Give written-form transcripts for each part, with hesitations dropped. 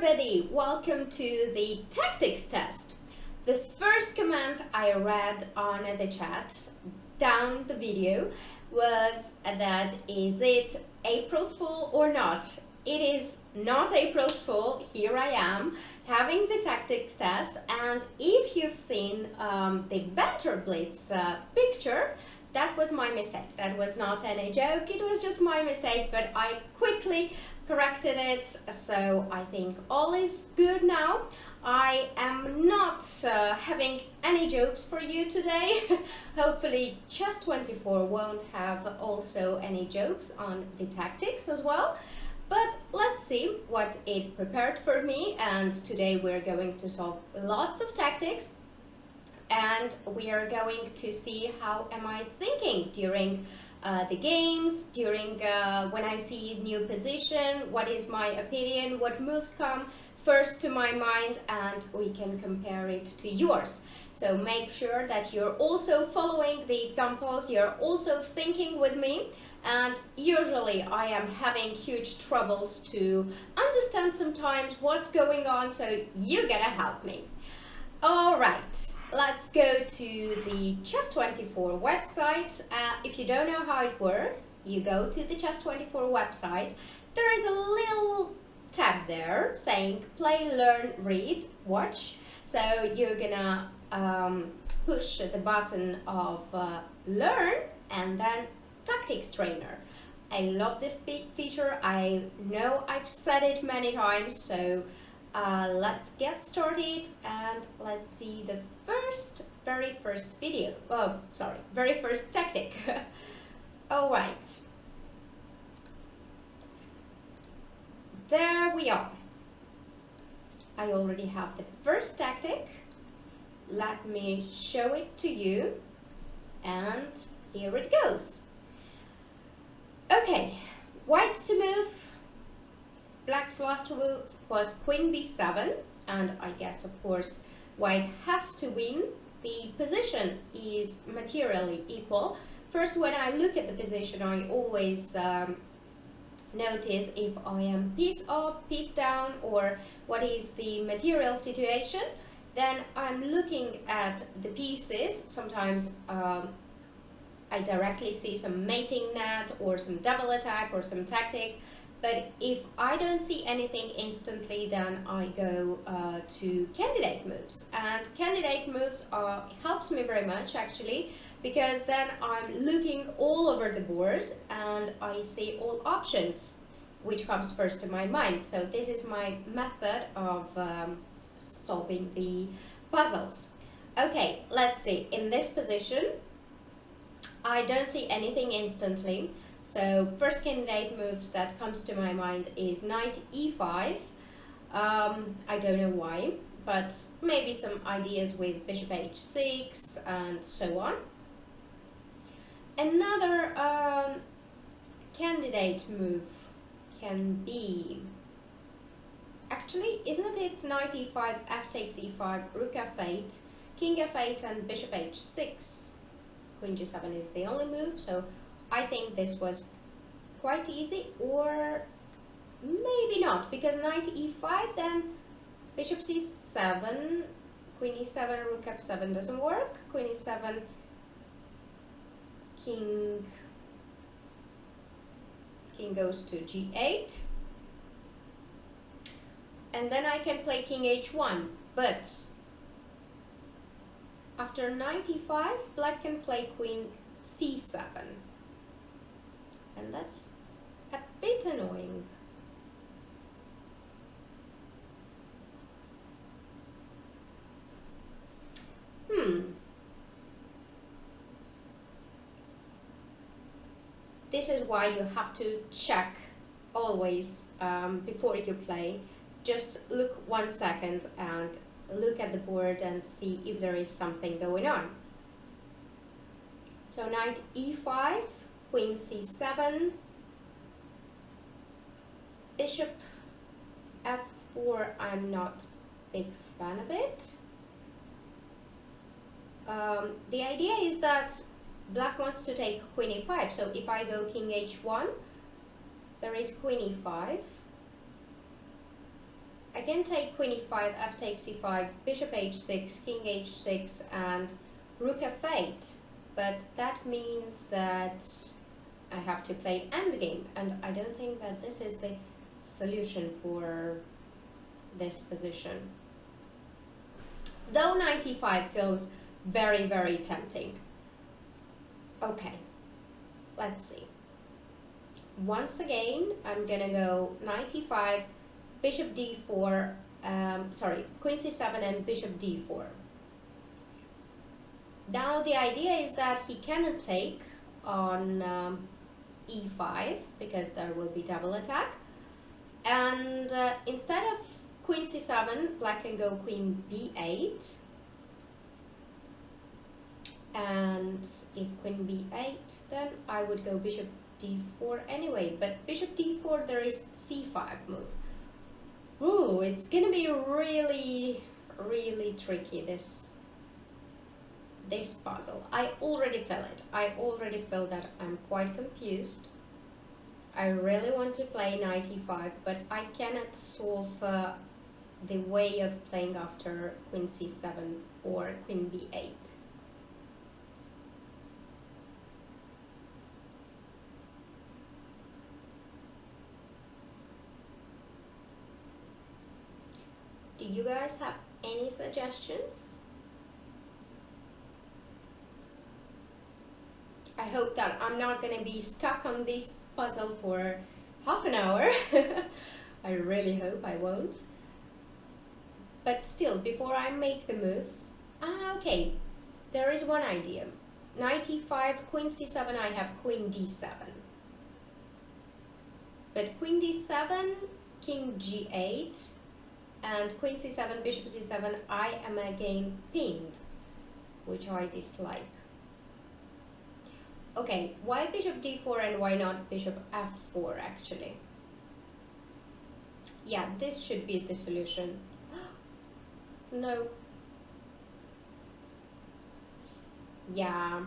everybody, welcome to the tactics test. The first comment I read on the chat down the video was that is it April's Fool or not? It is not April's Fool. Here I am having the tactics test, and if you've seen the Banter Blitz picture, that was my mistake. That was not any joke, it was just my mistake, but I quickly corrected it, so I think all is good now. I am not having any jokes for you today. Hopefully Chess24 won't have also any jokes on the tactics as well. But let's see what it prepared for me, and today we're going to solve lots of tactics. And we are going to see how am I thinking during the games, during when I see new position, what is my opinion, what moves come first to my mind, and we can compare it to yours. So make sure that you're also following the examples, you're also thinking with me, and usually I am having huge troubles to understand sometimes what's going on, so you gotta help me. Alright, let's go to the Chess24 website. If you don't know how it works, you go to the Chess24 website. There is a little tab there saying play, learn, read, watch. So you're gonna push the button of learn and then tactics trainer. I love this feature. I know I've said it many times, so let's get started and let's see the very first video. Oh, sorry, very first tactic. All right, there we are. I already have the first tactic. Let me show it to you, and here it goes. Okay, white to move. Black's last move was queen b7, and I guess of course white has to win. The position is materially equal. First, when I look at the position, I always notice if I am piece up, piece down, or what is the material situation. Then I'm looking at the pieces. Sometimes I directly see some mating net or some double attack or some tactic. But if I don't see anything instantly, then I go to candidate moves. And candidate moves helps me very much actually, because then I'm looking all over the board and I see all options, which comes first to my mind. So this is my method of solving the puzzles. Okay, let's see. In this position, I don't see anything instantly. So first candidate moves that comes to my mind is knight e5. I don't know why, but maybe some ideas with bishop h6 and so on. Another candidate move can be, actually, isn't it knight e5, f takes e5, rook f8, king f8 and bishop h6. Queen g7 is the only move, so I think this was quite easy, or maybe not, because knight e5, then bishop c7, queen e7, rook f7 doesn't work, queen e7, king goes to g8, and then I can play king h1, but after knight e5, black can play queen c7. And that's a bit annoying. This is why you have to check always before you play. Just look 1 second and look at the board and see if there is something going on. So knight e5, queen c7, bishop f4, I'm not a big fan of it. The idea is that black wants to take queen e5, so if I go king h1, there is queen e5, I can take queen e5, f takes e5, bishop h6, king h6, and rook f8. But that means that I have to play endgame, and I don't think that this is the solution for this position. Though knight e5 feels very, very tempting. Okay, let's see. Once again, I'm gonna go knight e5, bishop d4, queen c7 and bishop d4. Now the idea is that he cannot take on e5 because there will be double attack, and instead of queen c7, black can go queen b8, and if queen b8, then I would go bishop d4 anyway, but bishop d4 there is c5 move. Ooh, it's gonna be really, really tricky, this puzzle. I already feel it. I already feel that I'm quite confused. I really want to play knight e5, but I cannot solve the way of playing after queen c7 or queen b8. Do you guys have any suggestions? I hope that I'm not gonna be stuck on this puzzle for half an hour. I really hope I won't. But still, before I make the move, okay, there is one idea. Knight e5, queen c7, I have queen d7. But queen d7, king g8, and queen c7, bishop c7, I am again pinned, which I dislike. Okay, why bishop d4 and why not bishop f4 actually? Yeah, this should be the solution. No. Yeah.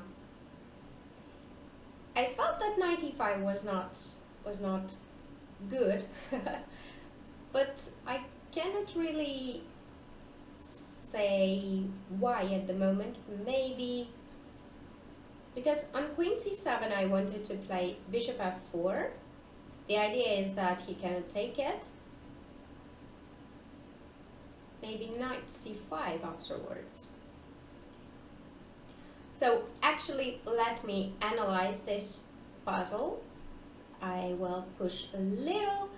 I felt that knight e5 was not good, but I cannot really say why at the moment. Maybe because on queen c7 I wanted to play bishop f4. The idea is that he cannot take it. Maybe knight c5 afterwards. So actually, let me analyze this puzzle. I will push a little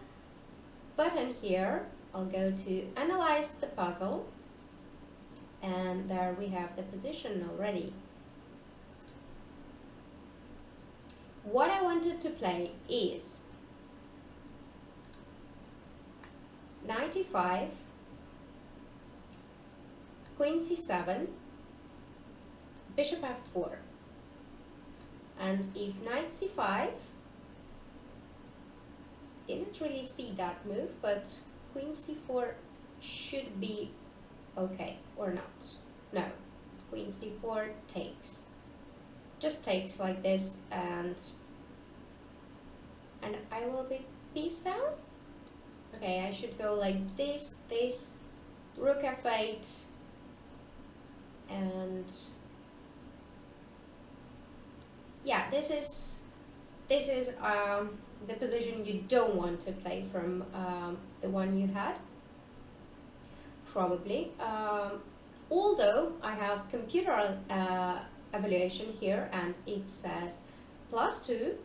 button here. I'll go to analyze the puzzle, and there we have the position already. What I wanted to play is knight e5, queen c7, bishop f4, and if knight c5, didn't really see that move, but queen c4 should be okay, or not. No, queen c4 takes, just takes like this, and I will be piece down. Okay, I should go like this, rook f8, and yeah, this is the position you don't want to play from the one you had, probably. Although I have computer evaluation here and it says +2,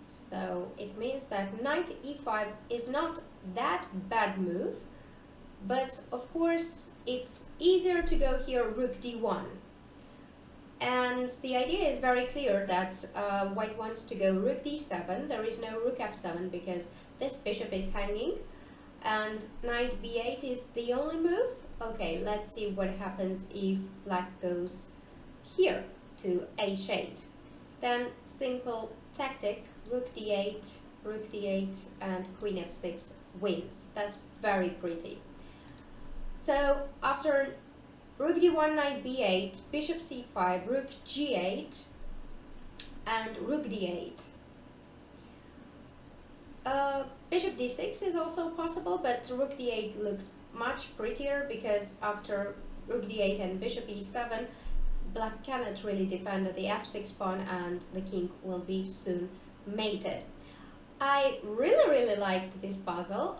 so it means that knight e5 is not that bad move, but of course it's easier to go here rook d1. And the idea is very clear that white wants to go rook d7. There is no rook f7 because this bishop is hanging, and knight b8 is the only move. Okay, let's see what happens if black goes here to h8. Then simple tactic, rook d8, and queen f6 wins. That's very pretty. So after rook d1, knight b8, bishop c5, rook g8, and rook d8. Bishop d6 is also possible, but rook d8 looks much prettier because after rook d8 and bishop e7, black cannot really defend the f6 pawn and the king will be soon mated. I really liked this puzzle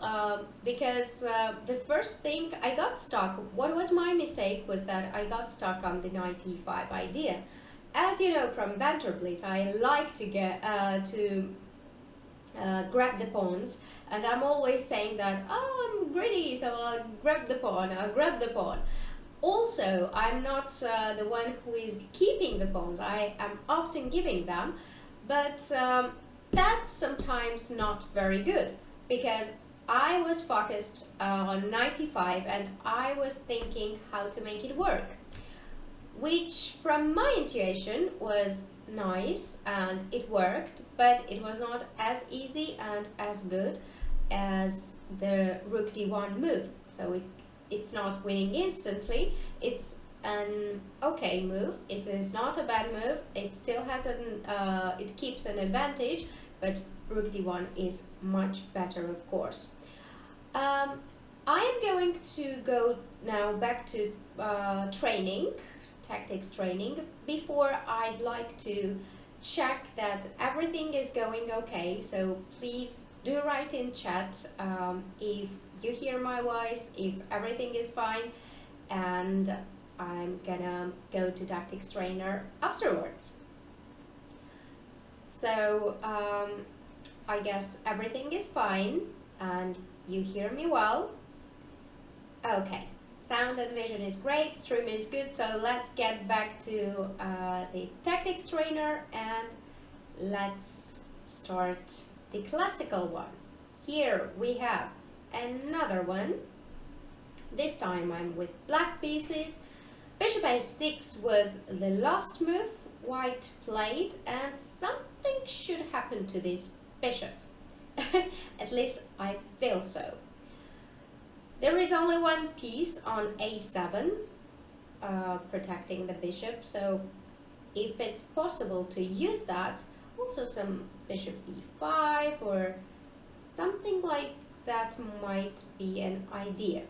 because the first thing I got stuck, what was my mistake was that I got stuck on the knight e5 idea. As you know from Banter Blitz, I like to get grab the pawns, and I'm always saying that, oh, I'm greedy, so I'll grab the pawn. Also, I'm not the one who is keeping the pawns, I am often giving them, but that's sometimes not very good, because I was focused on 95 and I was thinking how to make it work, which from my intuition was nice and it worked, but it was not as easy and as good as the rook d1 move. So it's not winning instantly, it's an okay move, it is not a bad move, it still has it keeps an advantage, but rook d1 is much better, of course. I am going to go now back to tactics training. Before, I'd like to check that everything is going okay, so please do write in chat if you hear my voice, if everything is fine, and I'm gonna go to tactics trainer afterwards. So I guess everything is fine and you hear me well. Okay, sound and vision is great, stream is good, so let's get back to the tactics trainer and let's start the classical one. Here we have another one. This time I'm with black pieces. Bishop a6 was the last move white played, and something should happen to this bishop. At least I feel so. There is only one piece on a7 protecting the bishop, so if it's possible to use that, also some bishop e5 or something like that might be an idea.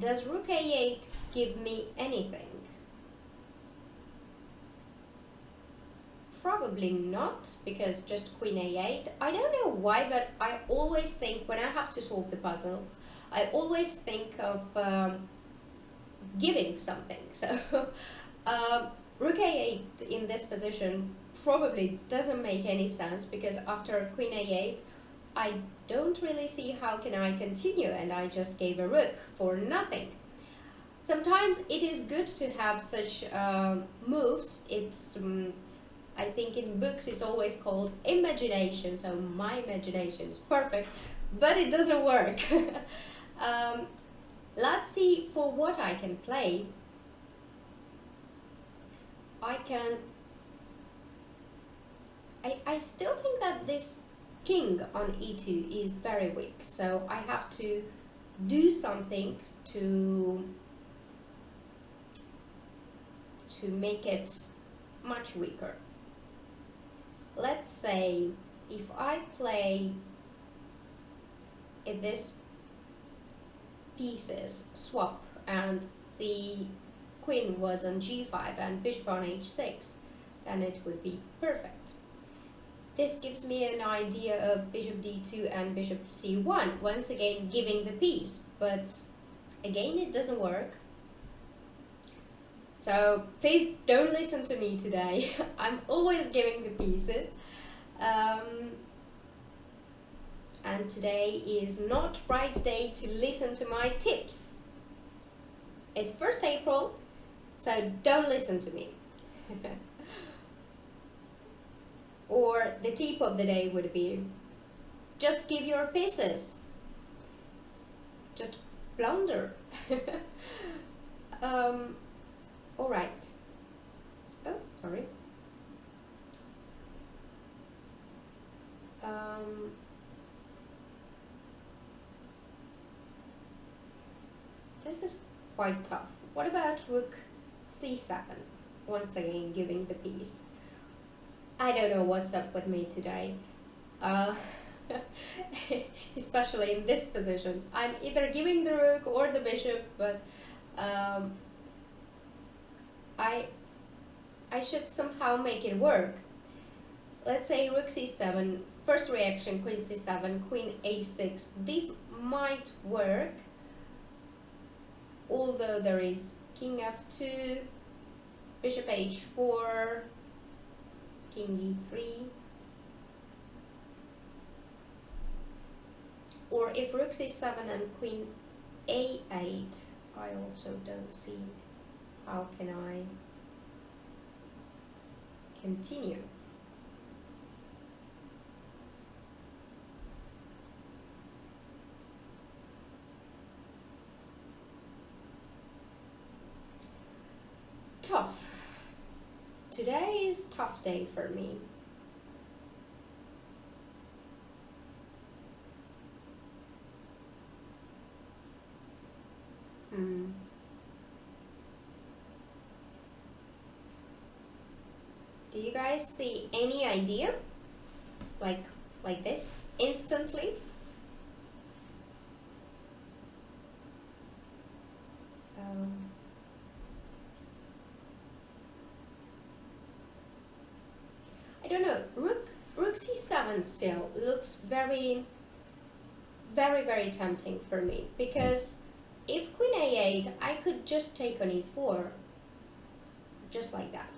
Does rook a8 give me anything? Probably not, because just queen a8. I don't know why, but I always think when I have to solve the puzzles, I always think of giving something. So rook a8 in this position probably doesn't make any sense, because after queen a8, I don't really see how can I continue, and I just gave a rook for nothing. Sometimes it is good to have such moves. It's I think in books it's always called imagination, so my imagination is perfect, but it doesn't work. Let's see for what I can play. I still think that this king on e2 is very weak, so I have to do something to make it much weaker. Let's say if this pieces swap and the queen was on g5 and bishop on h6, then it would be perfect. This gives me an idea of bishop d2 and bishop c1, once again giving the piece, but again it doesn't work. So please don't listen to me today. I'm always giving the pieces. And today is not right day to listen to my tips. It's 1st April, so don't listen to me. Or the tip of the day would be, just give your pieces. Just blunder. All right. Oh, sorry. This is quite tough. What about rook c7? Once again, giving the piece. I don't know what's up with me today. Uh, Especially in this position. I'm either giving the rook or the bishop, but um, I should somehow make it work. Let's say rook c7, first reaction, queen c7, queen a6. This might work, although there is king f2, bishop h4, king e3. Or if rook c7 and queen a8, I also don't see how can I continue. Tough. Today is a tough day for me. Do you guys see any idea? Like this, instantly? I don't know, rook c7 still looks very tempting for me, because if queen a8, I could just take on e4, just like that.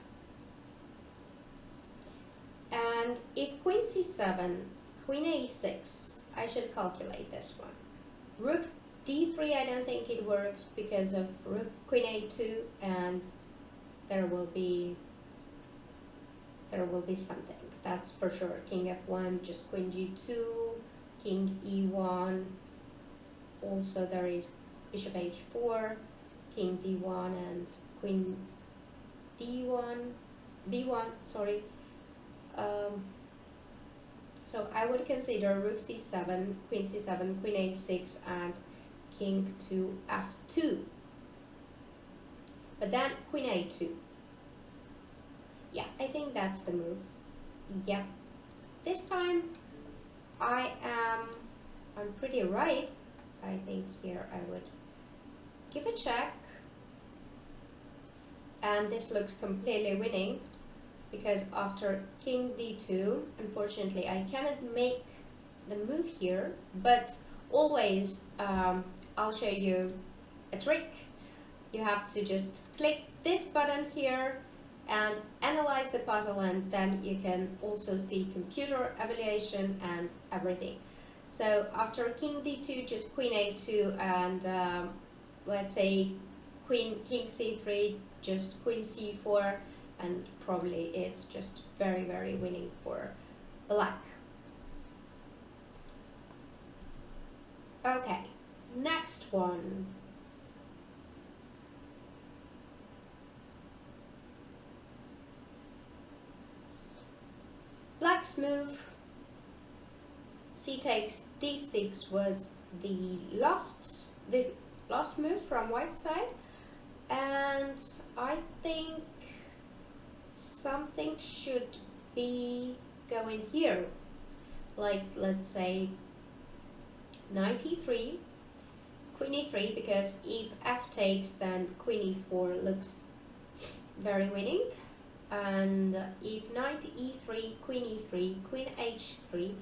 And if queen c7, queen a6, I should calculate this one. Rook d3, I don't think it works because of rook queen a2, and there will be something, that's for sure. King f1, just queen g2, king e1. Also there is bishop h4, king d1 and queen b1, sorry. So I would consider rook c7, queen c7, queen a6, and king to f2. But then queen a2. Yeah, I think that's the move. Yeah. This time I'm pretty right. I think here I would give a check. And this looks completely winning, because after king d2, unfortunately I cannot make the move here, but always I'll show you a trick. You have to just click this button here and analyze the puzzle, and then you can also see computer evaluation and everything. So after king d2, just queen a2, and let's say king c3, just queen c4, and probably it's just very winning for black. Okay, next one. Black's move, c takes d6, was the last move from white side, and I think something should be going here, like let's say knight e3, queen e3, because if f takes, then queen e4 looks very winning. And if knight e3, queen e3, queen h3,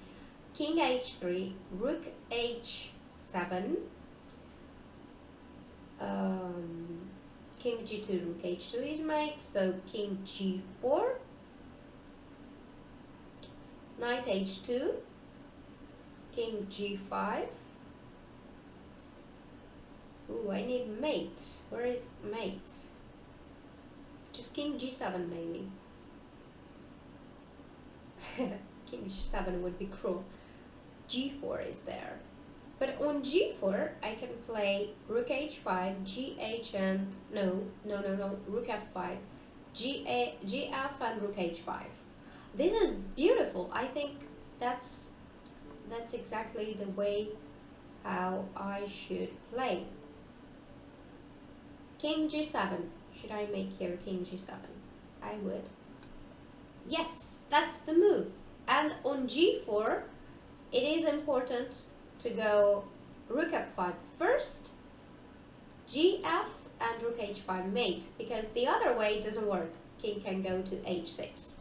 king h3, rook h7, king g2, rook h2 is mate, so king g4, knight h2, king g5. Ooh, I need mate. Where is mate? Just king g7 maybe. King g7 would be cruel. g4 is there. But on g4 I can play rook h5, gh and no, rook f5, gf and rook h5. This is beautiful. I think that's exactly the way how I should play. King g7. Should I make here king g7? I would. Yes, that's the move. And on g4, it is important to go rook f5 first, gf, and rook h5 mate, because the other way doesn't work. King can go to h6.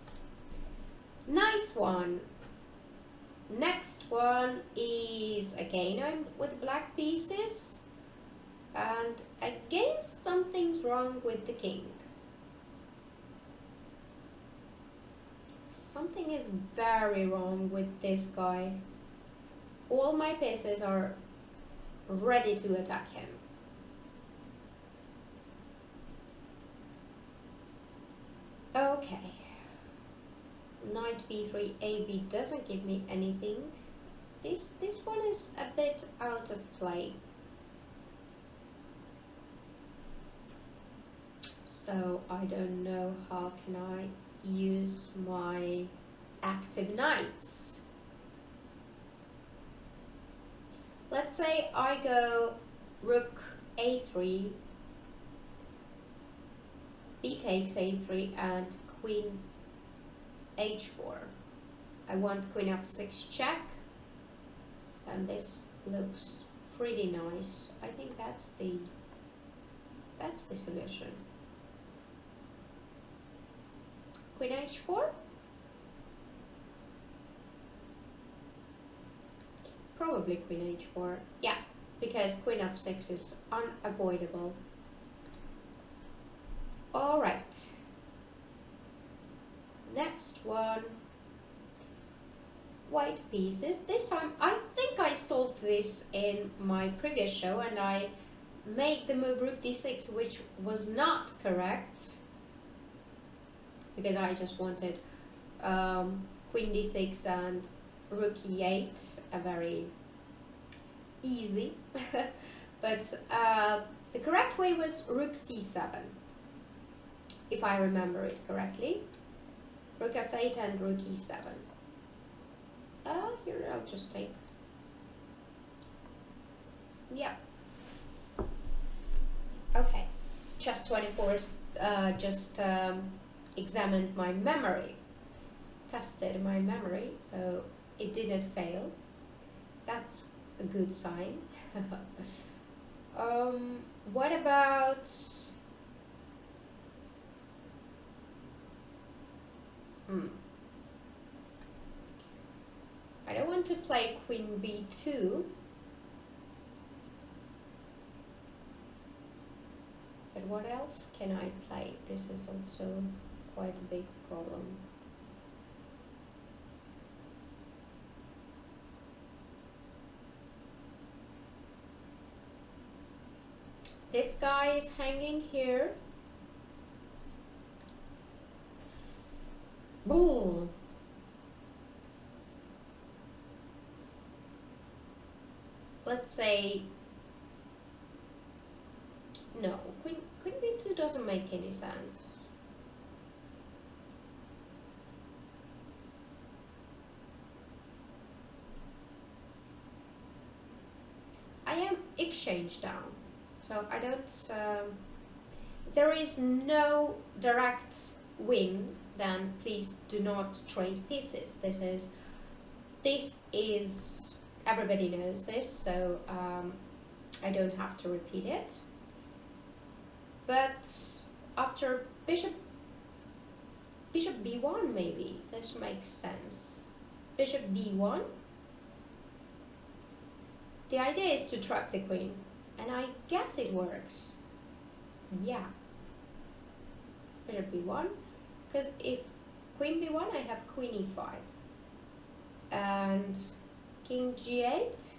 Nice one. Next one is again I'm with black pieces, and again something's wrong with the king. Something is very wrong with this guy. All my pieces are ready to attack him. Okay. Knight b3, ab doesn't give me anything. This one is a bit out of play. So I don't know how can I use my active knights. Let's say I go rook a3, b takes a3, and queen h4. I want queen f6 check, and this looks pretty nice. I think that's the solution. Queen h4. Probably queen h4. Yeah, because queen f6 is unavoidable. All right. Next one. White pieces. This time I think I solved this in my previous show, and I made the move rook d6, which was not correct, because I just wanted queen d6 and rook e8, a very easy. But the correct way was rook c7, if I remember it correctly. Rook f8 and rook e7. Here I'll just take. Yeah. Okay. Chess 24 just examined my memory, tested my memory, so it didn't fail. That's a good sign. What about I don't want to play queen b2, but what else can I play? This is also quite a big problem. This guy is hanging here. Boom. Let's say no, queen b2 doesn't make any sense. I am exchange down, so I don't there is no direct win. Then please do not trade pieces. This is everybody knows this, so I don't have to repeat it. But after bishop b1, maybe this makes sense. Bishop b1. The idea is to trap the queen, and I guess it works. Yeah. Bishop b1, because if queen b1, I have queen e5, and king g8,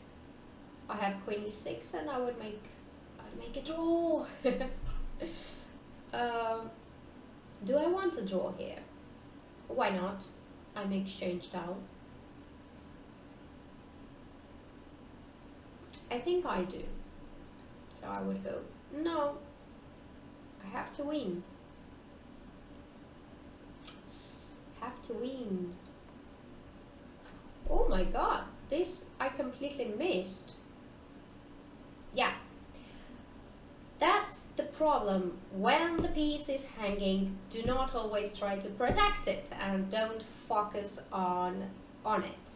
I have queen e6, and I'd make a draw. Do I want to draw here? Why not? I'm exchange down. I think I do. So I would go, no, I have to win. Have to win. Oh my god, this I completely missed. Yeah, that's the problem. When the piece is hanging, do not always try to protect it and don't focus on it.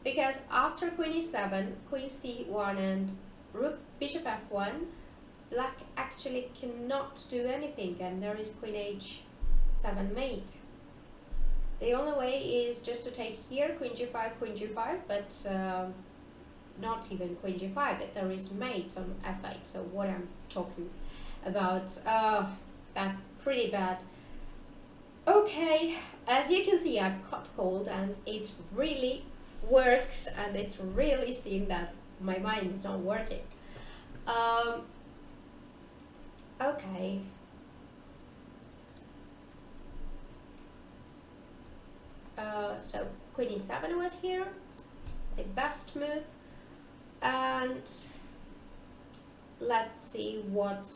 Because after queen e7, queen c1 and rook bishop f1, black actually cannot do anything, and there is queen h7 mate. The only way is just to take here, queen g5, but not even queen g5, but there is mate on f8, so what I'm talking about, that's pretty bad. Okay, as you can see, I've caught cold and it really works, and it's really seeing that my mind is not working. Okay. So queen e7 was here, the best move, and let's see what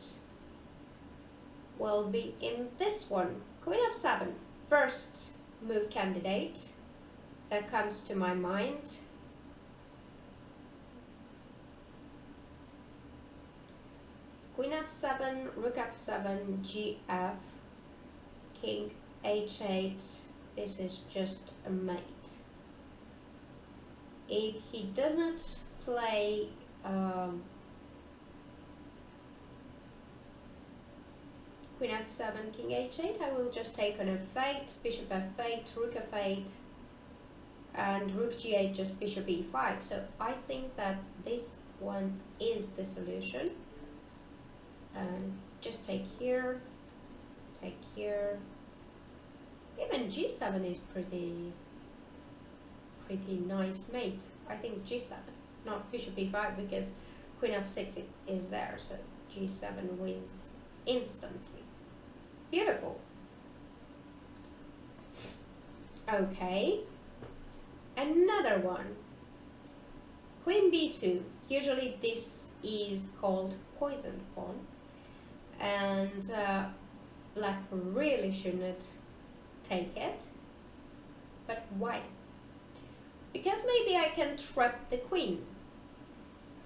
will be in this one. Queen f7, first move candidate that comes to my mind. Queen f7, rook f7, gf, king h8. This is just a mate. If he does not play queen f7, king h8, I will just take on f8, bishop f8, rook f8, and rook g8, just bishop e5. So I think that this one is the solution. And just take here, take here. Even g7 is pretty nice mate. I think g7, not bishop e5, because queen f6 is there, so g7 wins instantly. Beautiful. Okay, another one. Queen b2. Usually this is called poisoned pawn, and black really shouldn't take it. But why? Because maybe I can trap the queen.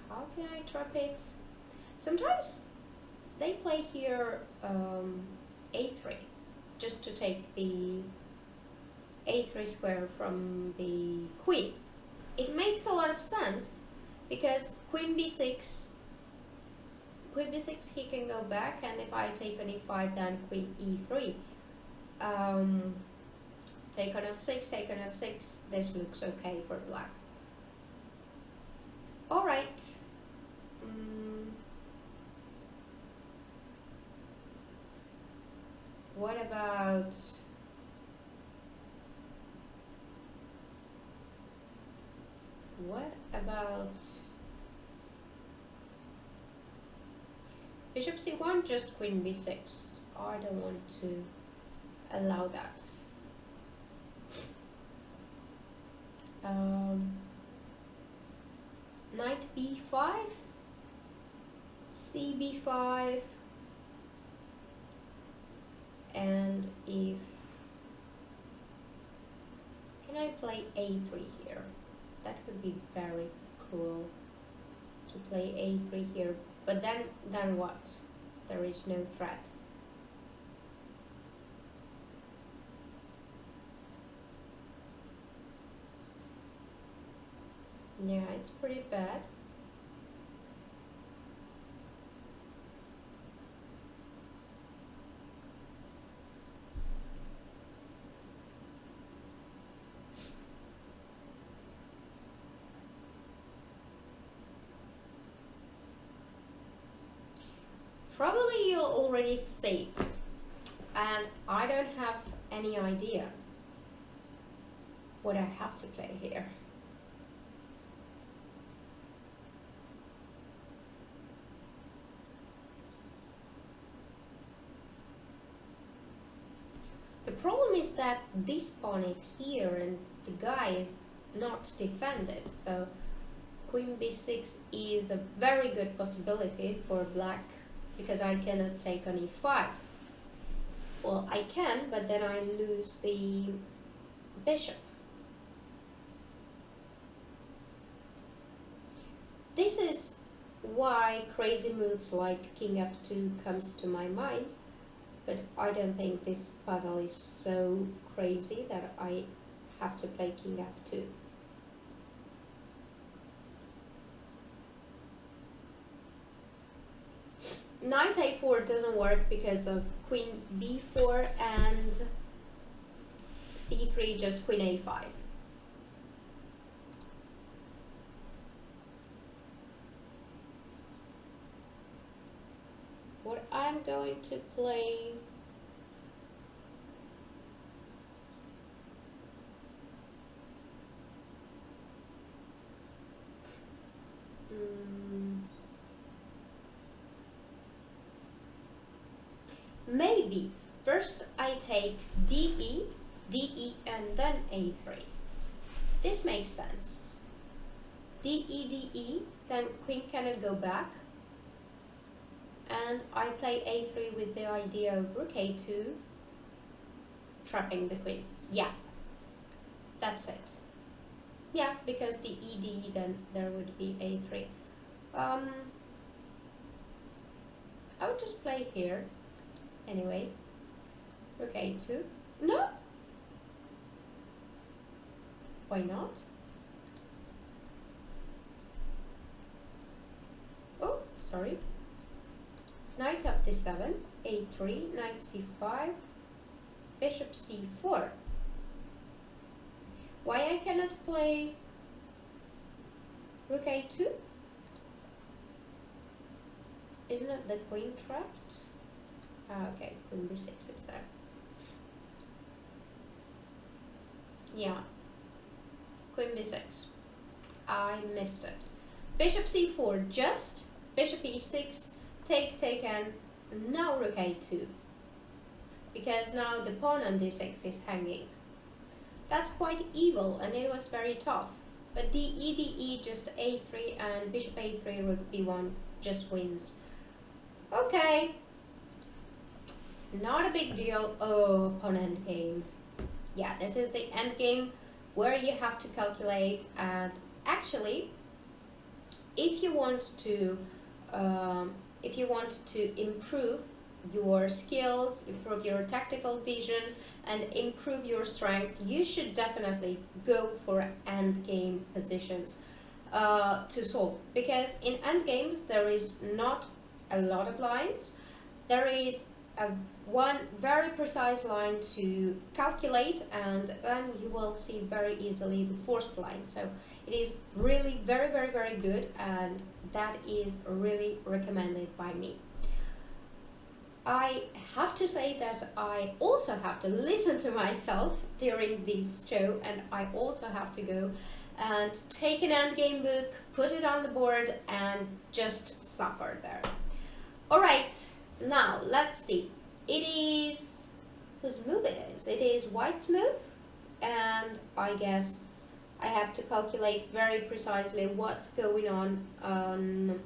How can I trap it? Sometimes they play here a3, just to take the a3 square from the queen. It makes a lot of sense, because queen b6, he can go back, and if I take on e5, then queen e3. Take on f6, take on f6, this looks okay for black. Alright. What about bishop c1, just queen b6? I don't want to allow that. Knight b5, cb5, and if can I play a3 here? That would be very cruel to play a3 here, but then what? There is no threat. Yeah, it's pretty bad. Probably you'll already see it, and I don't have any idea what I have to play here. The problem is that this pawn is here and the guy is not defended, so queen b6 is a very good possibility for black, because I cannot take on e5. Well, I can, but then I lose the bishop. This is why crazy moves like king f2 comes to my mind, but I don't think this puzzle is so crazy that I have to play king f2. Knight a4 doesn't work because of queen b4 and c3, just queen a5. What I'm going to play, maybe first I take DE, DE and then A3. This makes sense. DE, DE, then queen cannot go back. And I play A3 with the idea of rook A2, trapping the queen. Yeah, that's it. Yeah, because DE, DE, then there would be A3. I would just play here. Anyway, rook a2. No? Why not? Oh, sorry. Knight up d7, a3, knight c5, bishop c4. Why I cannot play rook a2? Isn't it the queen trapped? Ah, okay, queen b6 is there. Yeah, queen b6. I missed it. Bishop c4, just bishop e6, take, and now rook a2. Because now the pawn on d6 is hanging. That's quite evil, and it was very tough. But DE, just a3, and bishop a3, rook b1 just wins. Okay. Not a big deal. Oh, pawn endgame. Yeah, this is the endgame where you have to calculate, and actually, if you want to improve your skills, improve your tactical vision, and improve your strength, you should definitely go for endgame positions to solve. Because in endgames there is not a lot of lines. There is one very precise line to calculate, and then you will see very easily the forced line. So it is really very good, and that is really recommended by me. I have to say that I also have to listen to myself during this show, and I also have to go and take an endgame book, put it on the board, and just suffer there. Alright, now let's see. It is whose move it is? It is White's move, and I guess I have to calculate very precisely what's going on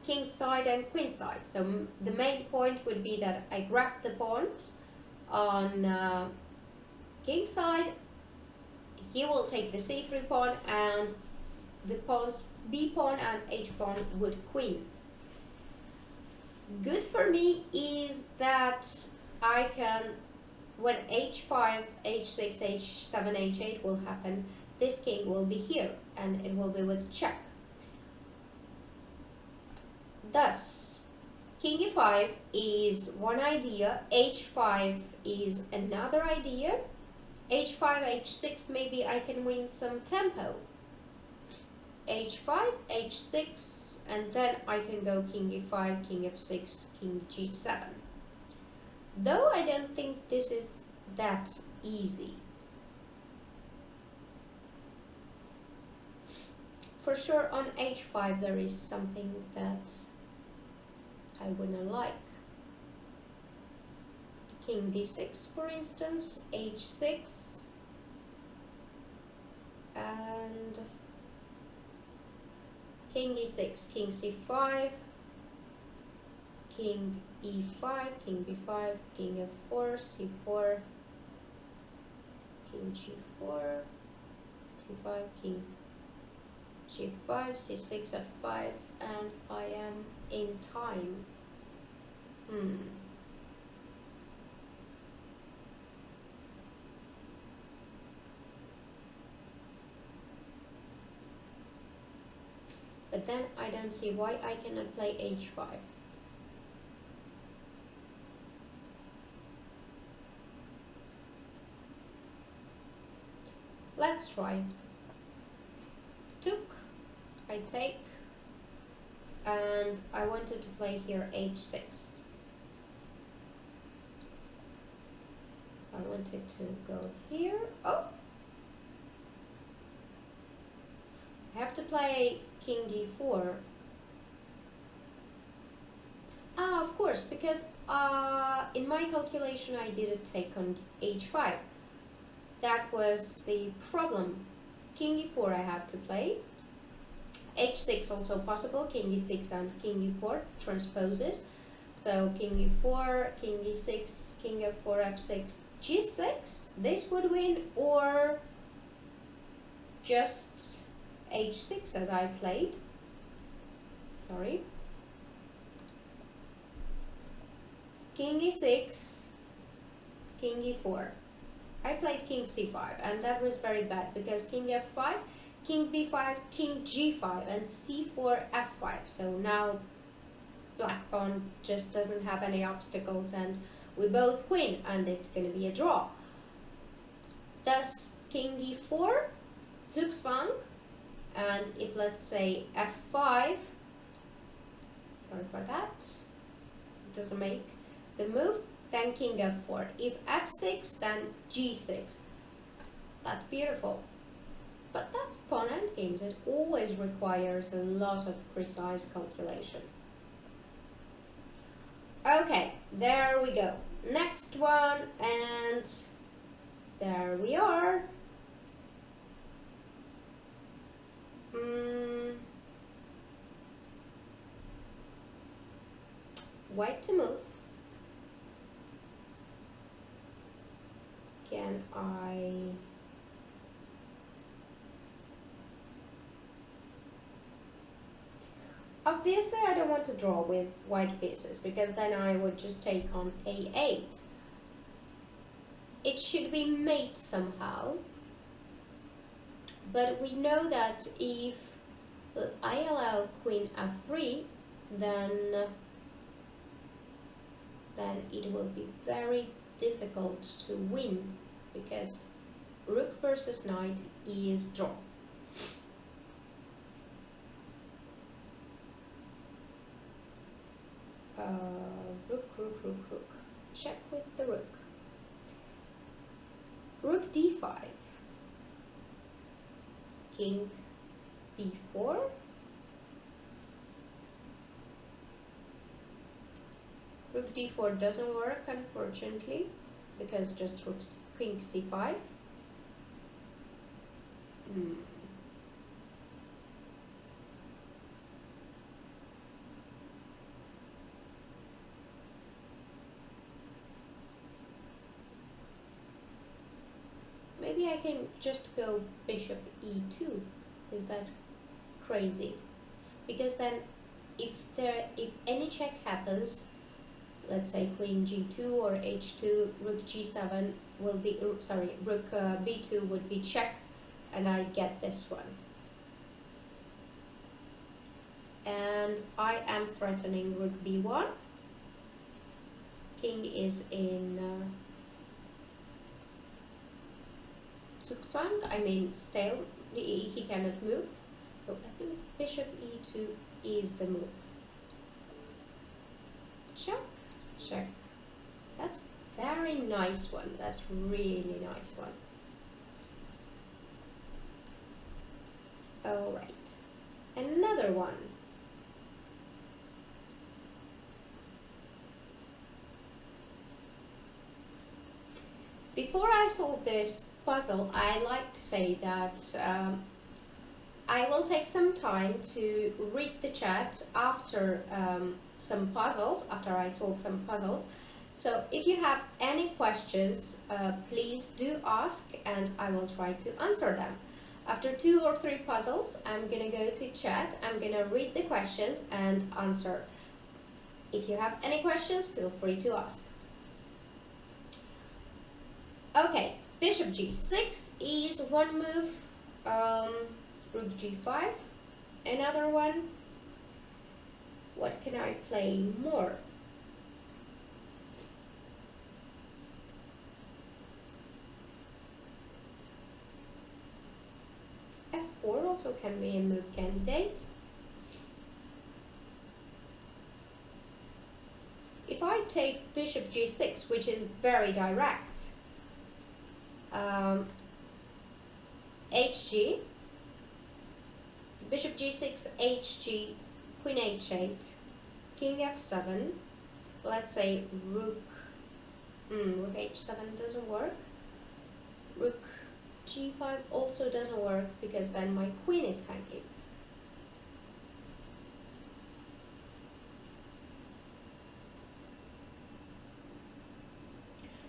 king side and queen side. So the main point would be that I grab the pawns on king side. He will take the c3 pawn, and the pawns b pawn and h pawn would queen. Good for me is that I can, when h5, h6, h7, h8 will happen, this king will be here and it will be with check. Thus, king e5 is one idea, h5 is another idea, h5, h6, maybe I can win some tempo. h5, h6, and then I can go king e5, king f6, king g7. Though I don't think this is that easy. For sure on h5 there is something that I wouldn't like. King d6 for instance, h6, and king e6, king c5, king e5, king b5, king f4, c4, king g4, c5, king g5, c6, f5, and I am in time. But then I don't see why I cannot play h5. Let's try. Took, I take, and I wanted to play here h6. I wanted to go here. Oh! I have to play king d4. Ah, of course, because in my calculation I didn't take on h5. That was the problem. King e4 I had to play. h6 also possible. King e6 and king e4 transposes. So king e4, king e6, king f4, f6, g6. This would win, or just h6 as I played. Sorry. King e6, king e4. I played king c5, and that was very bad because king f5, king b5, king g5, and c4, f5. So now black pawn just doesn't have any obstacles, and we both win, and it's going to be a draw. Thus, king d4, Zugzwang, and if let's say f5, sorry for that, it doesn't make the move, then king f4. If f6, then g6. That's beautiful. But that's pawn endgames. It always requires a lot of precise calculation. Okay, there we go. Next one, and there we are. White to move. Can I... Obviously I don't want to draw with white pieces, because then I would just take on a8. It should be mate somehow, but we know that if I allow queen f3, then it will be very difficult to win, because rook versus knight is draw. Rook. Check with the rook. Rook d5. King b4. Rook d4 doesn't work, unfortunately, because just rook king c5. Maybe I can just go bishop e2. Is that crazy? Because then if any check happens, let's say queen g2 or h2, rook g7 will be, sorry, rook b2 would be check, and I get this one. And I am threatening rook b1. King is in Zugzwang, I mean stale, he cannot move. So I think bishop e2 is the move. Check, check. That's very nice one. That's really nice one. All right, another one. Before I solve this puzzle, I like to say that I will take some time to read the chat after some puzzles, after I solve some puzzles. So if you have any questions, please do ask, and I will try to answer them. After 2 or 3 puzzles, I'm gonna go to chat, I'm gonna read the questions and answer. If you have any questions, feel free to ask. Okay, bishop g6 is one move, rook g5, another one. What can I play more? f4 also can be a move candidate. If I take bishop g6, which is very direct, hg, bishop g6, hg, queen h8, king f7, let's say rook h7 doesn't work, rook g5 also doesn't work because then my queen is hanging.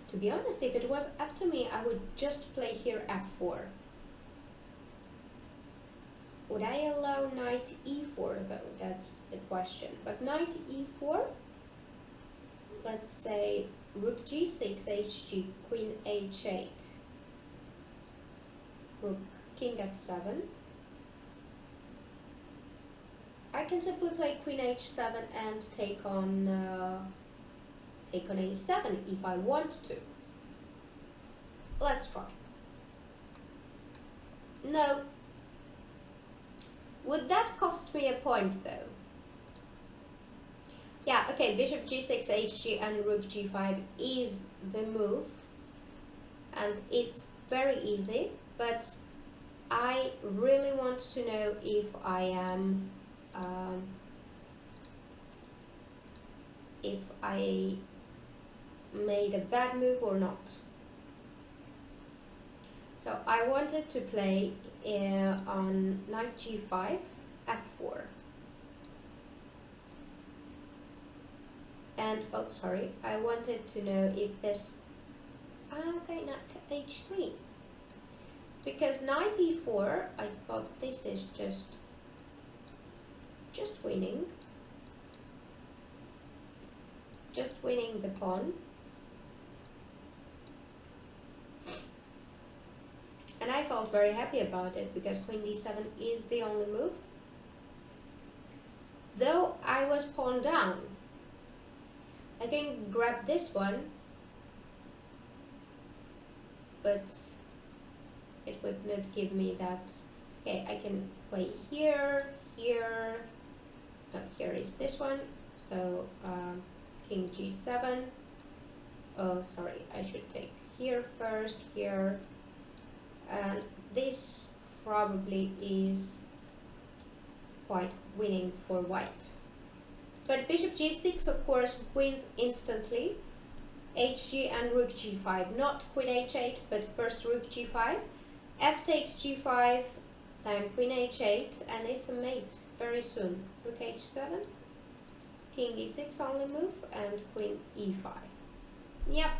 To be honest, if it was up to me, I would just play here f4. Would I allow knight e4 though? That's the question. But knight e4, let's say rook g6, hg, queen h8, rook, king f7. I can simply play queen h7 and take on a7 if I want to. Let's try. No. Would that cost me a point though? Yeah, okay, bishop g6, hg and rook g5 is the move. And it's very easy, but I really want to know if I am if I made a bad move or not. So I wanted to play on knight g5, f4. And, oh sorry, I wanted to know if this, okay, knight h3. Because knight e4, I thought this is just winning. Just winning the pawn. And I felt very happy about it because queen d7 is the only move. Though I was pawn down, I can grab this one, but it would not give me that. Okay, I can play here, here. No, here is this one. So king g7. Oh, sorry, I should take here first, here. And this probably is quite winning for white. But bishop g6, of course, wins instantly. hg and rook g5, not queen h8, but first rook g5. f takes g5, then queen h8, and it's a mate very soon. Rook h7, king e6 only move, and queen e5. Yep,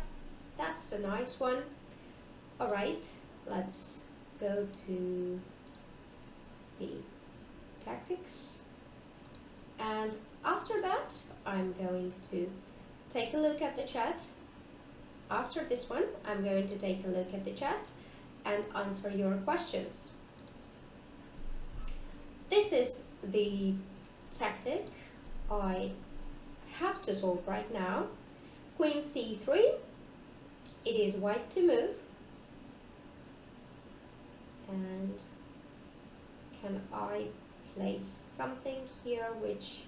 that's a nice one. Alright, let's go to the tactics. And after that, I'm going to take a look at the chat. After this one, I'm going to take a look at the chat and answer your questions. This is the tactic I have to solve right now. Queen c3, it is white to move. And can I place something here which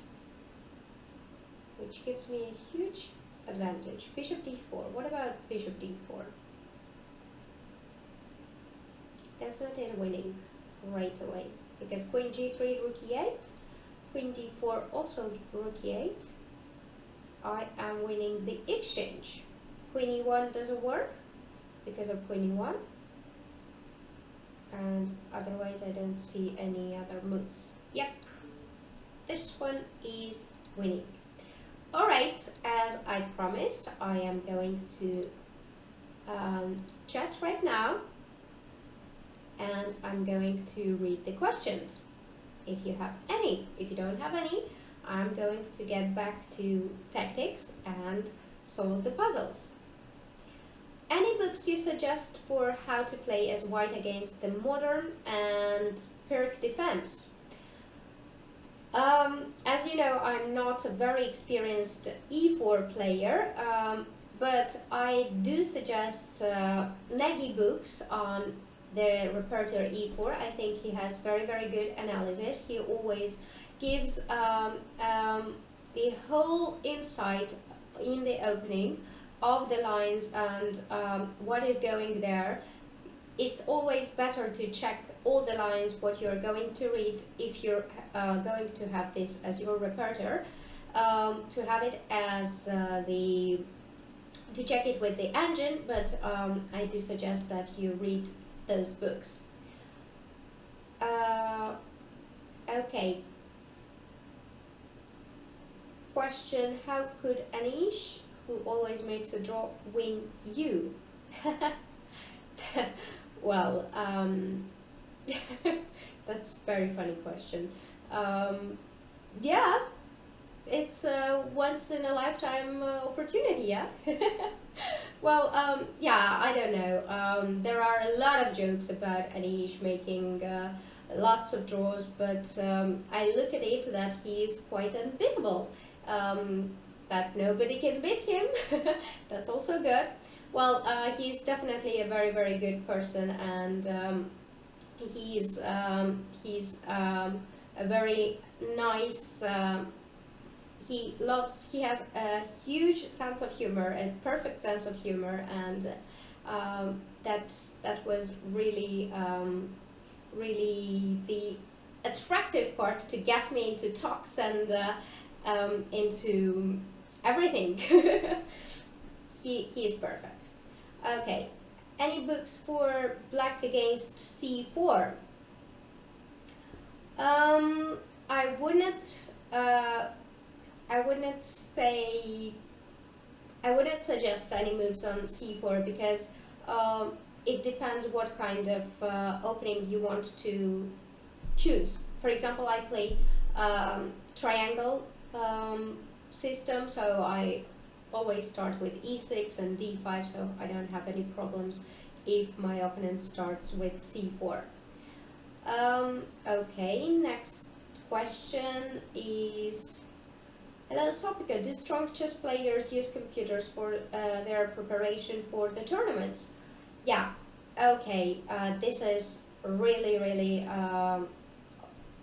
gives me a huge advantage? Bishop d4. What about bishop d4? That's not it winning right away because queen g3, rook e8, queen d4 also rook e8. I am winning the exchange. Queen e1 doesn't work because of queen e1. And otherwise I don't see any other moves. Yep, this one is winning. Alright, as I promised, I am going to chat right now and I'm going to read the questions. If you have any. If you don't have any, I'm going to get back to tactics and solve the puzzles. Any books you suggest for how to play as white against the modern and Pyrrhic defense? As you know, I'm not a very experienced e4 player, but I do suggest Nagy books on the repertoire e4. I think he has very, very good analysis. He always gives the whole insight in the opening of the lines and what is going there. It's always better to check all the lines, what you're going to read, if you're going to have this as your repertoire, to have it as to check it with the engine, but I do suggest that you read those books. Okay. Question: how could Anish, who always makes a draw, win you? Well, that's a very funny question. Yeah, it's a once in a lifetime opportunity, yeah? Well, yeah, I don't know. There are a lot of jokes about Anish making lots of draws, but I look at it that he's quite unbeatable. That nobody can beat him. That's also good. Well, he's definitely a very, very good person, and he's a very nice. He has a huge sense of humor, a perfect sense of humor, and that was really really the attractive part to get me into talks and into everything. He is perfect. Okay, any books for black against c4? I wouldn't suggest any moves on c4 because it depends what kind of opening you want to choose. For example, I play triangle system, so I always start with e6 and d5, so I don't have any problems if my opponent starts with c4. Okay, next question is: hello Sopiko, do strong chess players use computers for their preparation for the tournaments? Yeah, okay, this is really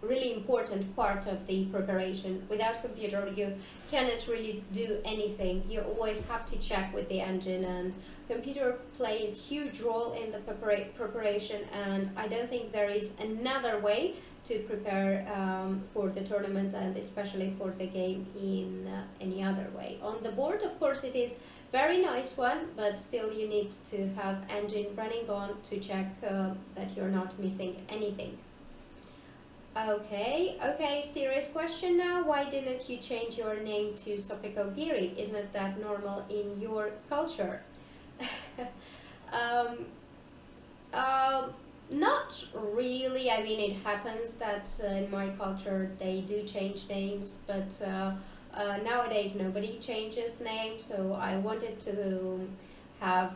really important part of the preparation. Without computer you cannot really do anything. You always have to check with the engine, and computer plays huge role in the preparation, and I don't think there is another way to prepare for the tournaments, and especially for the game in any other way. On the board, of course, it is very nice one, but still you need to have engine running on to check that you're not missing anything. Okay, serious question now. Why didn't you change your name to Sopiko Giri? Isn't that normal in your culture? Not really. I mean, it happens that in my culture they do change names, but nowadays nobody changes names, so I wanted to have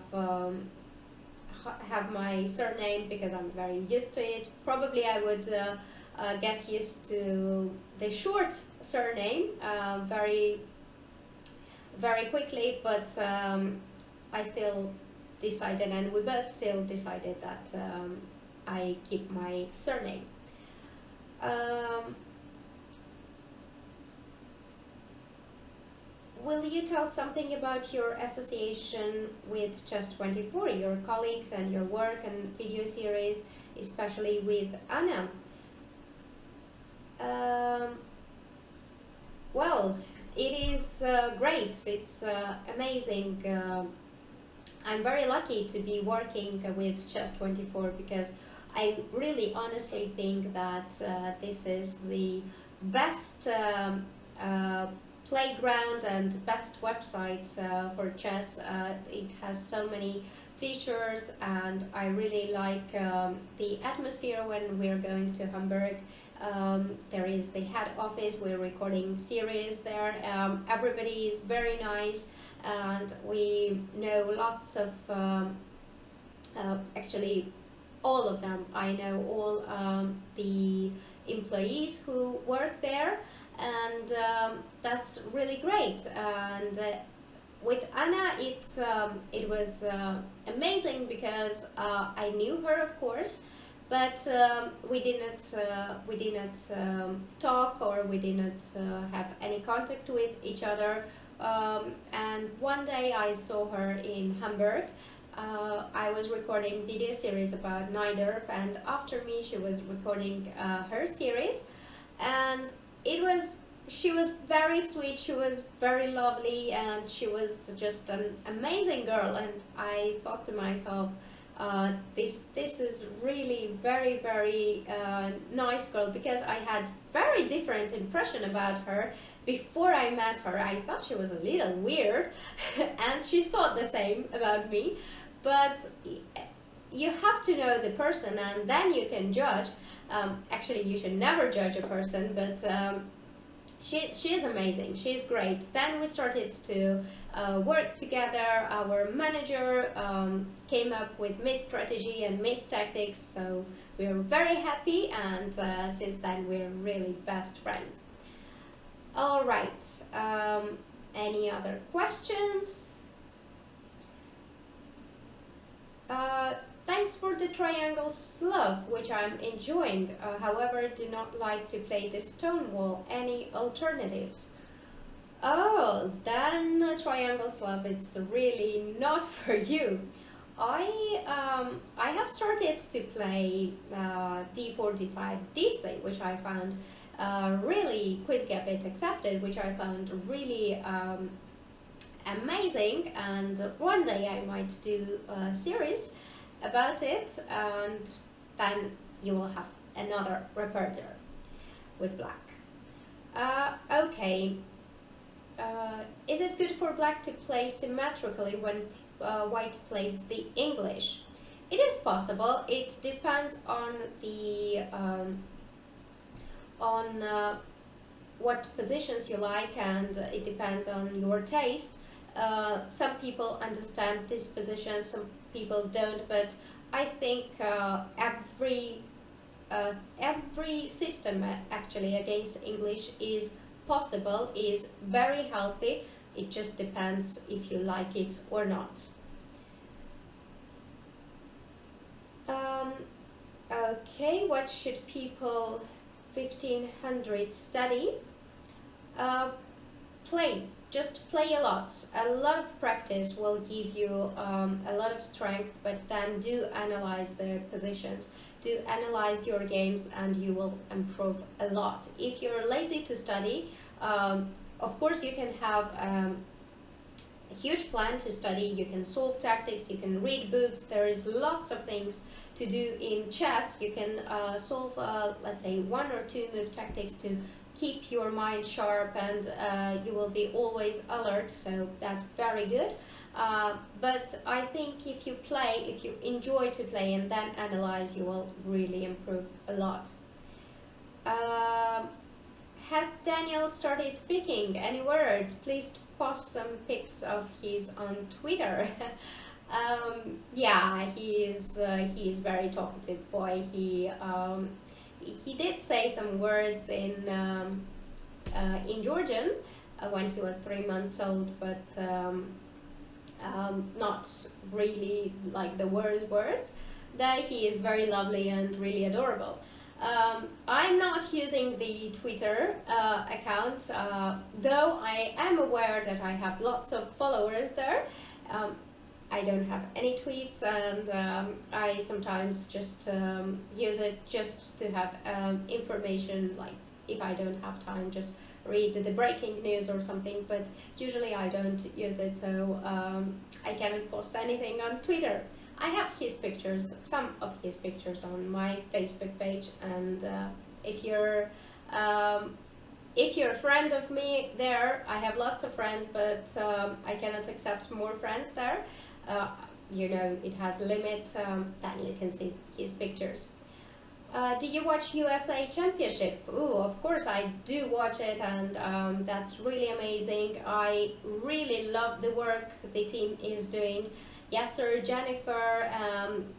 my surname because I'm very used to it. Probably I would get used to the short surname very quickly, but I still decided, and we both still decided, that I keep my surname. Will you tell something about your association with Chess24, your colleagues and your work and video series, especially with Anna? Well, it is great. It's amazing. I'm very lucky to be working with Chess24 because I really honestly think that this is the best playground and best website for chess. It has so many features, and I really like the atmosphere when we're going to Hamburg. There is the head office, we're recording series there. Everybody is very nice, and we know lots of actually all of them. I know all the employees who work there, and that's really great. And with Anna, it was amazing because I knew her, of course, but we didn't talk, or we didn't have any contact with each other. And one day I saw her in Hamburg. I was recording video series about Niederf, and after me she was recording her series, and she was very sweet, she was very lovely, and she was just an amazing girl. And I thought to myself, this is really very nice girl, because I had very different impression about her before I met her. I thought she was a little weird and she thought the same about me, but you have to know the person and then you can judge. Actually, you should never judge a person, but she's amazing, she's great. Then we started to work together. Our manager came up with Miss Strategy and Miss Tactics, so we're very happy, and since then we're really best friends. All right, any other questions? Thanks for the triangle slough, which I'm enjoying. However, do not like to play the stone wall. Any alternatives? Oh, then triangle slough, it's really not for you. I have started to play d4, d5, d6, which I found really quick gambit accepted, which I found really amazing, and one day I might do a series about it, and then you will have another repertoire with black. Okay, is it good for black to play symmetrically when white plays the English? It is possible. It depends on the what positions you like, and it depends on your taste. Some people understand this position, some people don't, but I think every system actually against English is possible, is very healthy. It just depends if you like it or not. Okay, what should people 1500 study? Play. Just play a lot. A lot of practice will give you a lot of strength, but then do analyze the positions, do analyze your games, and you will improve a lot. If you're lazy to study, of course you can have a huge plan to study. You can solve tactics, you can read books. There is lots of things to do in chess. You can solve, let's say, 1 or 2 move tactics to keep your mind sharp, and you will be always alert, so that's very good. But I think if you play, if you enjoy to play and then analyze, you will really improve a lot. Has Daniel started speaking? Any words? Please post some pics of his on Twitter. Yeah, he is very talkative boy. He did say some words in Georgian when he was 3 months old, but not really like the words. That he is very lovely and really adorable. I'm not using the Twitter account, though I am aware that I have lots of followers there. I don't have any tweets, and I sometimes just use it just to have information, like if I don't have time, just read the breaking news or something, but usually I don't use it, so I cannot post anything on Twitter. I have his pictures, some of his pictures on my Facebook page, and if you're a friend of me there, I have lots of friends, but I cannot accept more friends there. you know it has a limit, then you can see his pictures. Do you watch USA Championship? Ooh, of course I do watch it, and that's really amazing. I really love the work the team is doing. Yasser, Jennifer,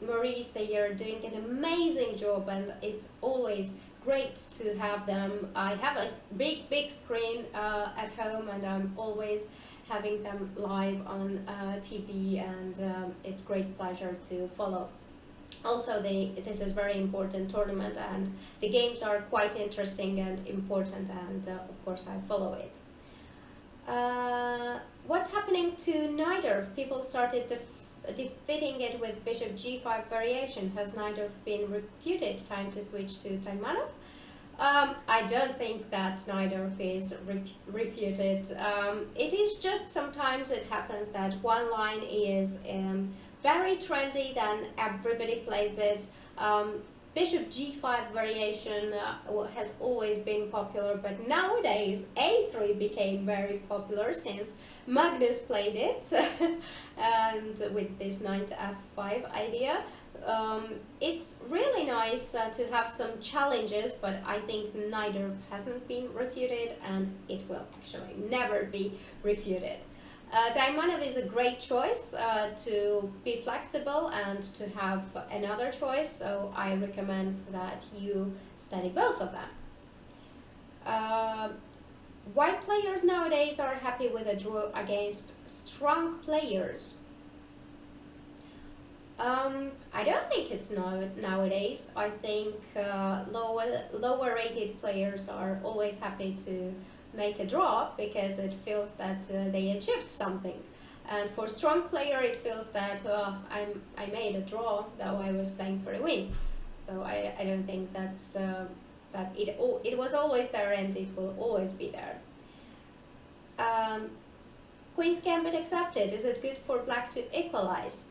Maurice, they are doing an amazing job, and it's always great to have them. I have a big screen at home, and I'm always having them live on TV, and it's great pleasure to follow. Also, this is very important tournament, and the games are quite interesting and important, and of course I follow it. What's happening to Nidorf? People started defeating it with bishop g5 variation. Has Nidorf been refuted? Time to switch to Taimanov? I don't think that Nidorf is refuted. It is just sometimes it happens that one line is very trendy, then everybody plays it. Bishop g5 variation has always been popular, but nowadays a3 became very popular since Magnus played it and with this knight f5 idea. It's really nice to have some challenges, but I think neither hasn't been refuted, and it will actually never be refuted. Taimanov is a great choice to be flexible and to have another choice, so I recommend that you study both of them. White players nowadays are happy with a draw against strong players. I don't think it's nowadays. I think lower rated players are always happy to make a draw because it feels that they achieved something, and for strong player it feels that I made a draw though I was playing for a win. So I don't think that's that it was always there and it will always be there. Queen's Gambit accepted. Is it good for black to equalize?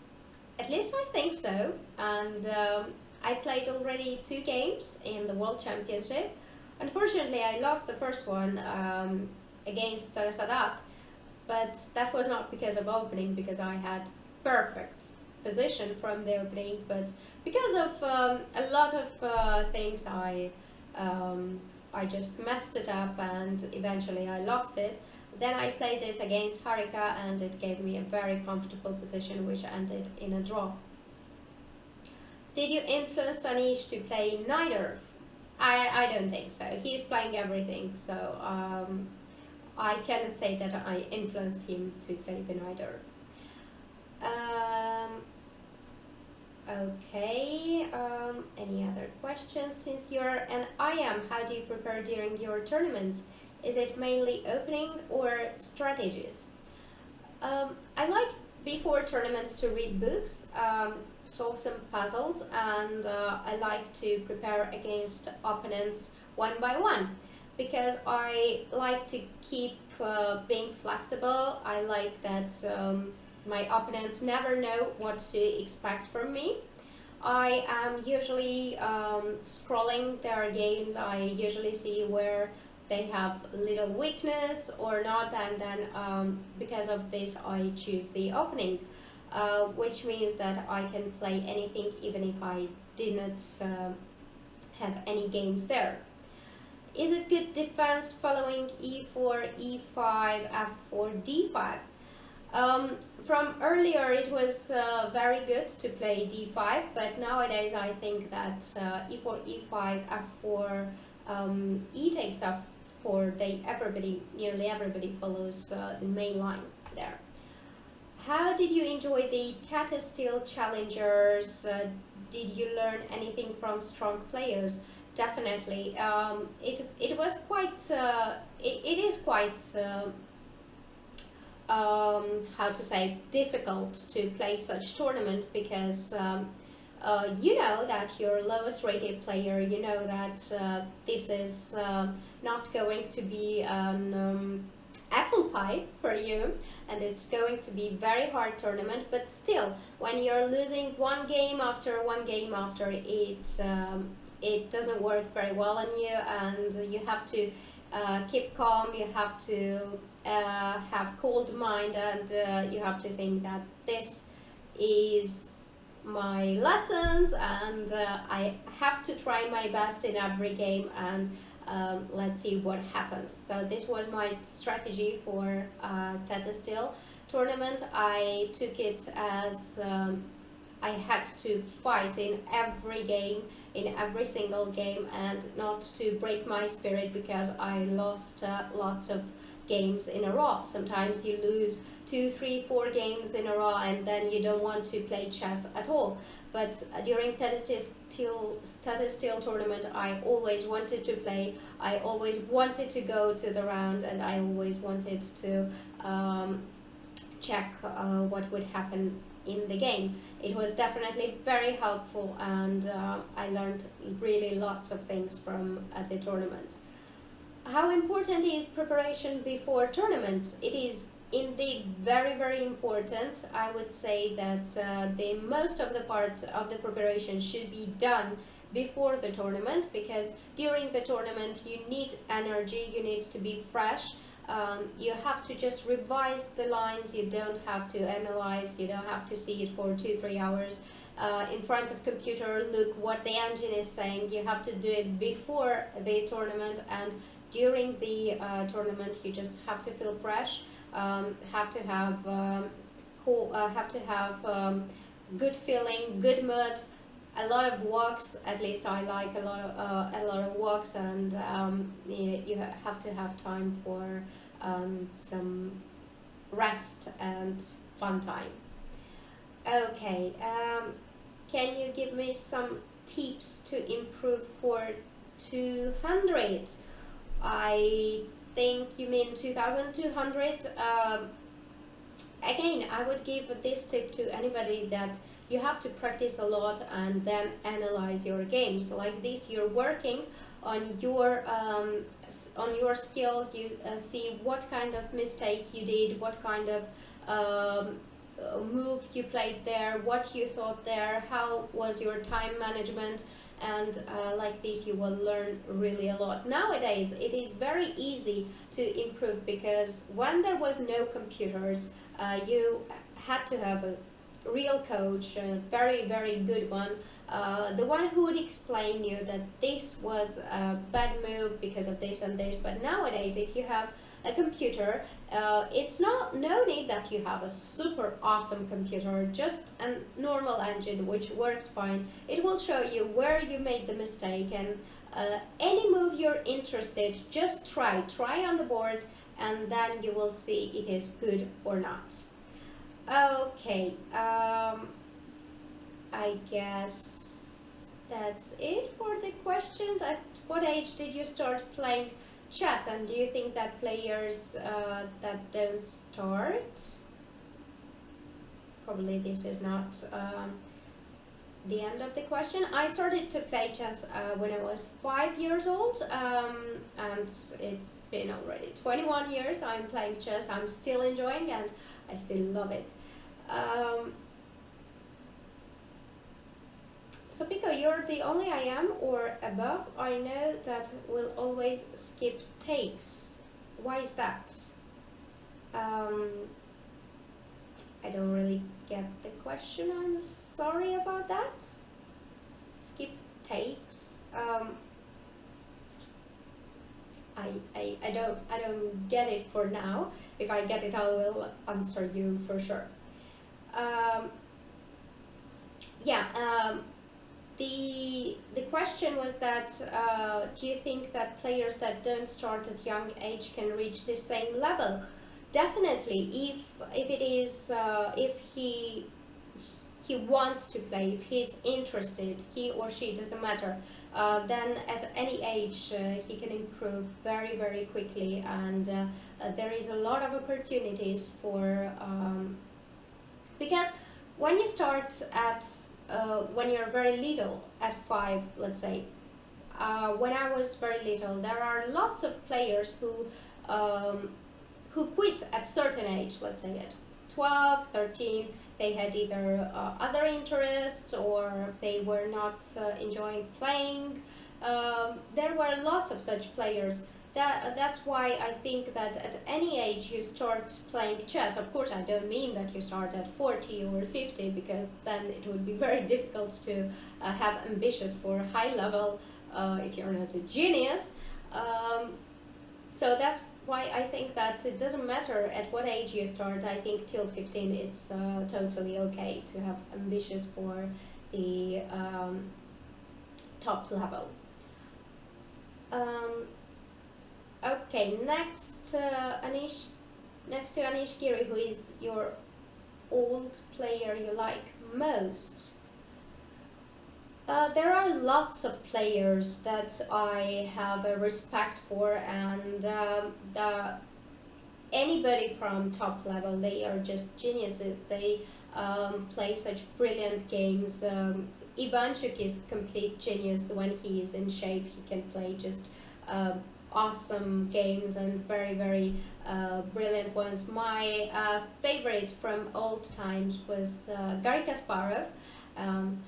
At least I think so, and I played already 2 games in the World Championship. Unfortunately, I lost the first one against Sarasadat, but that was not because of opening, because I had perfect position from the opening, but because of a lot of things I just messed it up and eventually I lost it. Then I played it against Harika and it gave me a very comfortable position which ended in a draw. Did you influence Anish to play Nidorf? I don't think so. He's playing everything, so I cannot say that I influenced him to play the Nidorf. Okay, any other questions? Since you're an IM, how do you prepare during your tournaments? Is it mainly opening or strategies? I like before tournaments to read books, solve some puzzles, and I like to prepare against opponents one by one because I like to keep being flexible. I like that my opponents never know what to expect from me. I am usually scrolling their games. I usually see where they have little weakness or not, and then because of this I choose the opening, which means that I can play anything even if I didn't have any games there. Is it good defense following e4, e5, f4, d5? From earlier it was very good to play d5, but nowadays I think that e4, e5, f4, e takes f4, nearly everybody follows the main line there. How did you enjoy the Tata Steel Challengers? Did you learn anything from strong players? Definitely. It was quite. It is quite. How to say, difficult to play such tournament because you know that your lowest rated player, you know that this is not going to be an apple pie for you, and it's going to be very hard tournament, but still when you're losing one game after it doesn't work very well on you, and you have to keep calm, you have to have cold mind, and you have to think that this is my lessons, and I have to try my best in every game, and let's see what happens. So this was my strategy for Tata Steel tournament. I took it as I had to fight in every game, in every single game, and not to break my spirit because I lost lots of games in a row. Sometimes you lose 2, 3, 4 games in a row, and then you don't want to play chess at all. But during Tata Steel tournament, I always wanted to play. I always wanted to go to the round, and I always wanted to check what would happen in the game. It was definitely very helpful, and I learned really lots of things from the tournament. How important is preparation before tournaments? It is indeed very, very important. I would say that the most of the part of the preparation should be done before the tournament, because during the tournament you need energy, you need to be fresh. You have to just revise the lines, you don't have to analyze, you don't have to see it for 2-3 hours in front of computer, look what the engine is saying. You have to do it before the tournament, and during the tournament you just have to feel fresh, have to have good feeling, good mood, a lot of walks. At least I like a lot of walks, and you have to have time for some rest and fun time. Okay, can you give me some tips to improve for 200? I think you mean 2200. Again, I would give this tip to anybody, that you have to practice a lot and then analyze your games. Like this, you're working on your skills. You see what kind of mistake you did, what kind of move you played there, what you thought there, how was your time management, and like this you will learn really a lot. Nowadays it is very easy to improve, because when there was no computers, you had to have a real coach, a very, very good one, the one who would explain you that this was a bad move because of this and this. But nowadays, if you have a computer, it's no need that you have a super awesome computer, just a normal engine which works fine. It will show you where you made the mistake, and any move you're interested, just try on the board, and then you will see it is good or not. Okay, I guess that's it for the questions. At what age did you start playing chess, and do you think that players that don't start, probably this is not the end of the question. I started to play chess when I was 5 years old, and it's been already 21 years I'm playing chess. I'm still enjoying, and I still love it. Sopiko, you're the only IM or above I know that will always skip takes. Why is that? I don't really get the question. I'm sorry about that. Skip takes. I don't get it for now. If I get it, I will answer you for sure. The question was that do you think that players that don't start at young age can reach the same level? Definitely, if it is if he wants to play, if he's interested, he or she, doesn't matter, then at any age he can improve very, very quickly, and there is a lot of opportunities for because when you start at when you're very little, at 5, let's say, when I was very little, there are lots of players who quit at certain age, let's say at 12, 13, they had either other interests, or they were not enjoying playing. There were lots of such players That's why I think that at any age you start playing chess. Of course, I don't mean that you start at 40 or 50, because then it would be very difficult to have ambitions for high level if you're not a genius. So that's why I think that it doesn't matter at what age you start. I think till 15 it's totally okay to have ambitions for the top level. Okay, next Anish, next to Anish Giri, who is your old player you like most? There are lots of players that I have a respect for, and anybody from top level, they are just geniuses. They play such brilliant games. Ivanchuk is complete genius. When he is in shape, he can play just awesome games, and very brilliant ones. My favorite from old times was Garry Kasparov.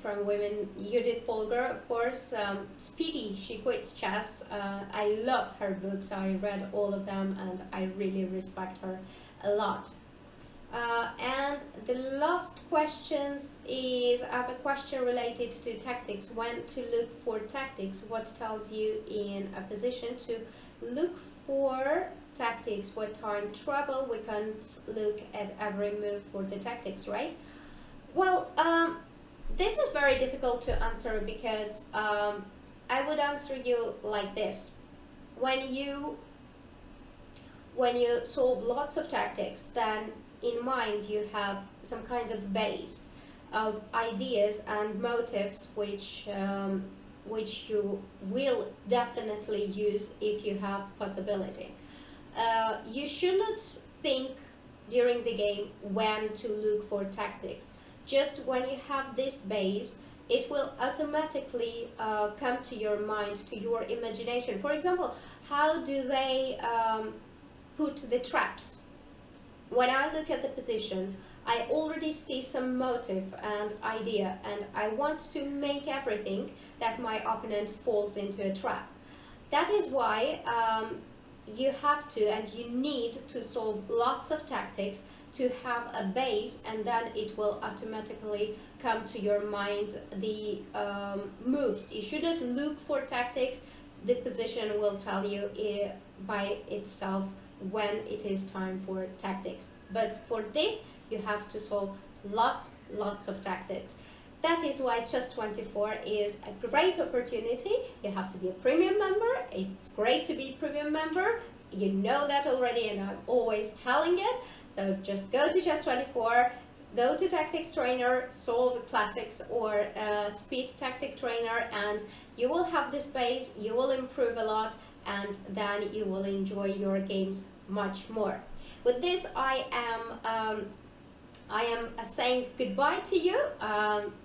From women, Judith Polgar, of course. Speedy, she quit chess. I love her books. I read all of them, and I really respect her a lot. And the last questions is, I have a question related to tactics. When to look for tactics? What tells you in a position to look for tactics? What time trouble? We can't look at every move for the tactics, right? Well, this is very difficult to answer, because I would answer you like this. When you solve lots of tactics, then in mind you have some kind of base of ideas and motives which you will definitely use if you have possibility. You should not think during the game when to look for tactics. Just when you have this base, it will automatically come to your mind, to your imagination. For example, how do they put the traps? When I look at the position, I already see some motive and idea, and I want to make everything that my opponent falls into a trap. That is why you have to, and you need to solve lots of tactics to have a base, and then it will automatically come to your mind the moves. You shouldn't look for tactics. The position will tell you by itself when it is time for tactics. But for this, you have to solve lots of tactics. That is why Chess24 is a great opportunity. You have to be a premium member. It's great to be a premium member. You know that already, and I'm always telling it. So just go to Chess24, go to Tactics Trainer, solve classics or speed tactic trainer, and you will have this base. You will improve a lot, and then you will enjoy your games much more. With this, I am saying goodbye to you.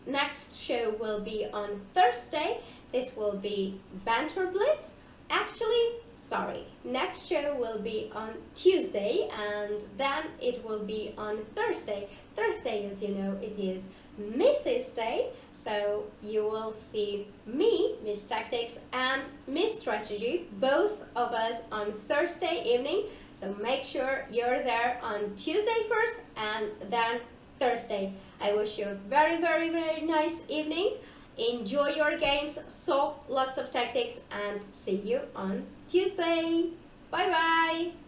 Next show will be on Thursday. This will be Banter Blitz. Actually, sorry, next show will be on Tuesday, and then it will be on Thursday. Thursday, as you know, it is Mrs. Day, so you will see me, Miss Tactics, and Miss Strategy, both of us on Thursday evening. So make sure you're there on Tuesday first, and then Thursday. I wish you a very nice evening. Enjoy your games, solve lots of tactics, and see you on Tuesday. Bye bye.